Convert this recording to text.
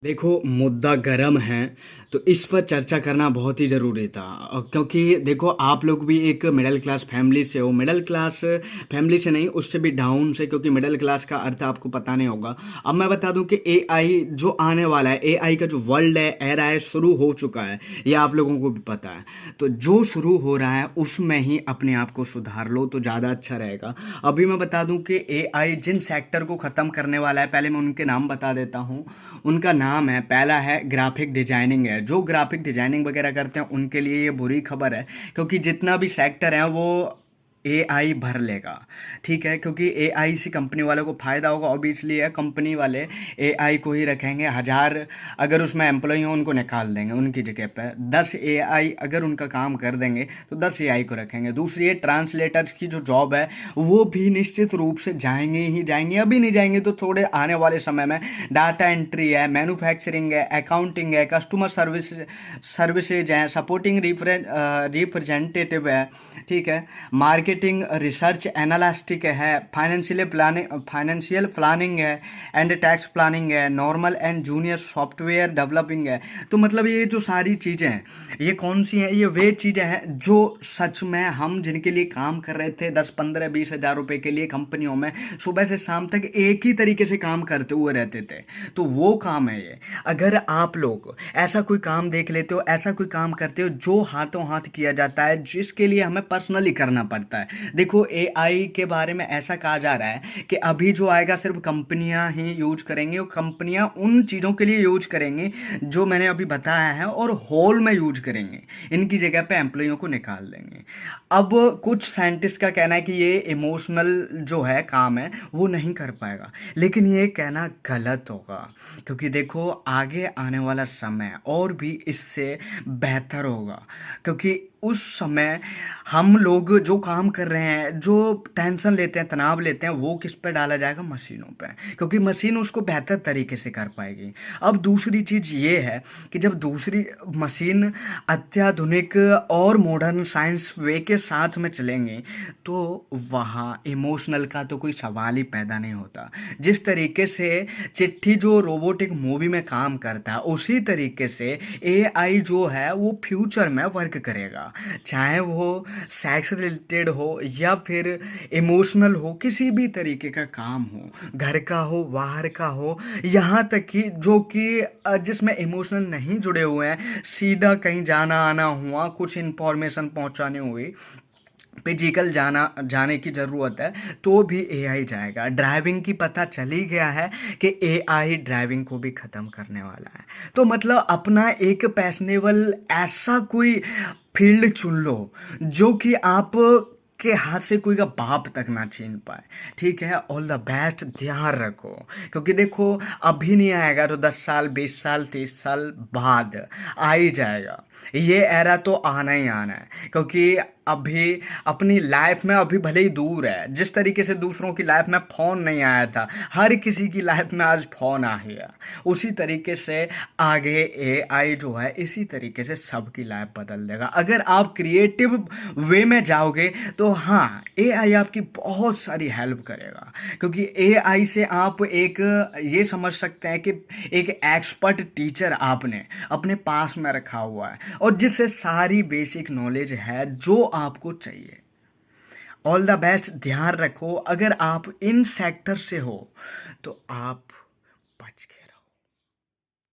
देखो, मुद्दा गर्म है, तो इस पर चर्चा करना बहुत ही ज़रूरी था। क्योंकि देखो, आप लोग भी एक मिडिल क्लास फैमिली से हो। मिडिल क्लास फैमिली से नहीं, उससे भी डाउन से, क्योंकि मिडिल क्लास का अर्थ आपको पता नहीं होगा। अब मैं बता दूं कि एआई जो आने वाला है, एआई का जो वर्ल्ड है, एरा है, शुरू हो चुका है। ये आप लोगों को भी पता है। तो जो शुरू हो रहा है उसमें ही अपने आप को सुधार लो तो ज़्यादा अच्छा रहेगा। अभी मैं बता दूं कि एआई जिन सेक्टर को ख़त्म करने वाला है, पहले मैं उनके नाम बता देता हूँ। उनका नाम है, पहला है ग्राफिक डिजाइनिंग है। जो ग्राफिक डिजाइनिंग वगैरह करते हैं उनके लिए ये बुरी खबर है, क्योंकि जितना भी सेक्टर है वो एआई भर लेगा। ठीक है, क्योंकि एआई से कंपनी वालों को फायदा होगा। ऑब्वियसली है, कंपनी वाले एआई को ही रखेंगे। हजार अगर उसमें एम्प्लॉय हो उनको निकाल देंगे, उनकी जगह पे 10 एआई अगर उनका काम कर देंगे तो 10 एआई को रखेंगे। दूसरी है, ट्रांसलेटर्स की जो जॉब है वो भी निश्चित रूप से जाएंगे ही जाएंगे। अभी नहीं जाएंगे तो थोड़े आने वाले समय में। डाटा एंट्री है, मैन्युफैक्चरिंग है, अकाउंटिंग है, कस्टमर सर्विसेज है, सपोर्टिंग रिप्रेजेंटेटिव है। ठीक है, मार्केटिंग, रिसर्च एनालिस्टिक है, फाइनेंशियल प्लानिंग है, एंड टैक्स प्लानिंग है, normal and junior software developing है। तो मतलब ये जो सारी चीज़ें हैं, ये कौन सी हैं? ये वे चीज़ें हैं जो सच में हम जिनके लिए काम कर रहे थे 10 15 20 हज़ार रुपए के लिए कंपनियों में, सुबह से शाम तक एक ही तरीके से काम करते हुए रहते थे, तो वो काम है ये। अगर आप लोग ऐसा कोई काम देख लेते हो, ऐसा कोई काम करते हो जो हाथों हाथ किया जाता है, जिसके लिए हमें पर्सनली करना पड़ता है। देखो, एआई के बारे में ऐसा कहा जा रहा है कि अभी जो आएगा सिर्फ कंपनियां ही यूज करेंगी, और कंपनियां उन चीज़ों के लिए यूज करेंगी जो मैंने अभी बताया है, और होल में यूज करेंगे। इनकी जगह पे एम्प्लॉइयों को निकाल देंगे। अब कुछ साइंटिस्ट का कहना है कि ये इमोशनल जो है काम है वो नहीं कर पाएगा, लेकिन ये कहना गलत होगा। क्योंकि देखो, आगे आने वाला समय और भी इससे बेहतर होगा। क्योंकि उस समय हम लोग जो काम कर रहे हैं, जो टेंशन लेते हैं, तनाव लेते हैं, वो किस पे डाला जाएगा? मशीनों पे, क्योंकि मशीन उसको बेहतर तरीके से कर पाएगी। अब दूसरी चीज़ ये है कि जब दूसरी मशीन अत्याधुनिक और मॉडर्न साइंस वे के साथ में चलेंगे, तो वहाँ इमोशनल का तो कोई सवाल ही पैदा नहीं होता। जिस तरीके से चिट्ठी जो रोबोटिक मूवी में काम करता है, उसी तरीके से एआई जो है वो फ्यूचर में वर्क करेगा। चाहे वो सेक्स रिलेटेड हो या फिर इमोशनल हो, किसी भी तरीके का काम हो, घर का हो, बाहर का हो, यहाँ तक कि जो कि जिसमें इमोशनल नहीं जुड़े हुए हैं, सीधा कहीं जाना आना हुआ, कुछ इंफॉर्मेशन पहुँचानी हुई, फिजिकल जाने की ज़रूरत है, तो भी एआई जाएगा। ड्राइविंग की पता चली गया है कि एआई ड्राइविंग को भी ख़त्म करने वाला है। तो मतलब अपना एक पैशनेबल ऐसा कोई फील्ड चुन लो जो कि आप के हाथ से कोई का बाप तक ना छीन पाए। ठीक है, ऑल द बेस्ट, ध्यान रखो। क्योंकि देखो, अभी नहीं आएगा तो 10 साल, 20 साल, 30 साल बाद आ ही जाएगा। ये एरा तो आना ही आना है। क्योंकि अभी अपनी लाइफ में, अभी भले ही दूर है, जिस तरीके से दूसरों की लाइफ में फ़ोन नहीं आया था, हर किसी की लाइफ में आज फ़ोन आ गया, उसी तरीके से आगे एआई जो है इसी तरीके से सबकी लाइफ बदल देगा। अगर आप क्रिएटिव वे में जाओगे तो हाँ, एआई आपकी बहुत सारी हेल्प करेगा। क्योंकि एआई से आप एक ये समझ सकते हैं कि एक एक्सपर्ट टीचर आपने अपने पास में रखा हुआ है, और जिससे सारी बेसिक नॉलेज है जो आपको चाहिए। ऑल द बेस्ट, ध्यान रखो। अगर आप इन सेक्टर से हो तो आप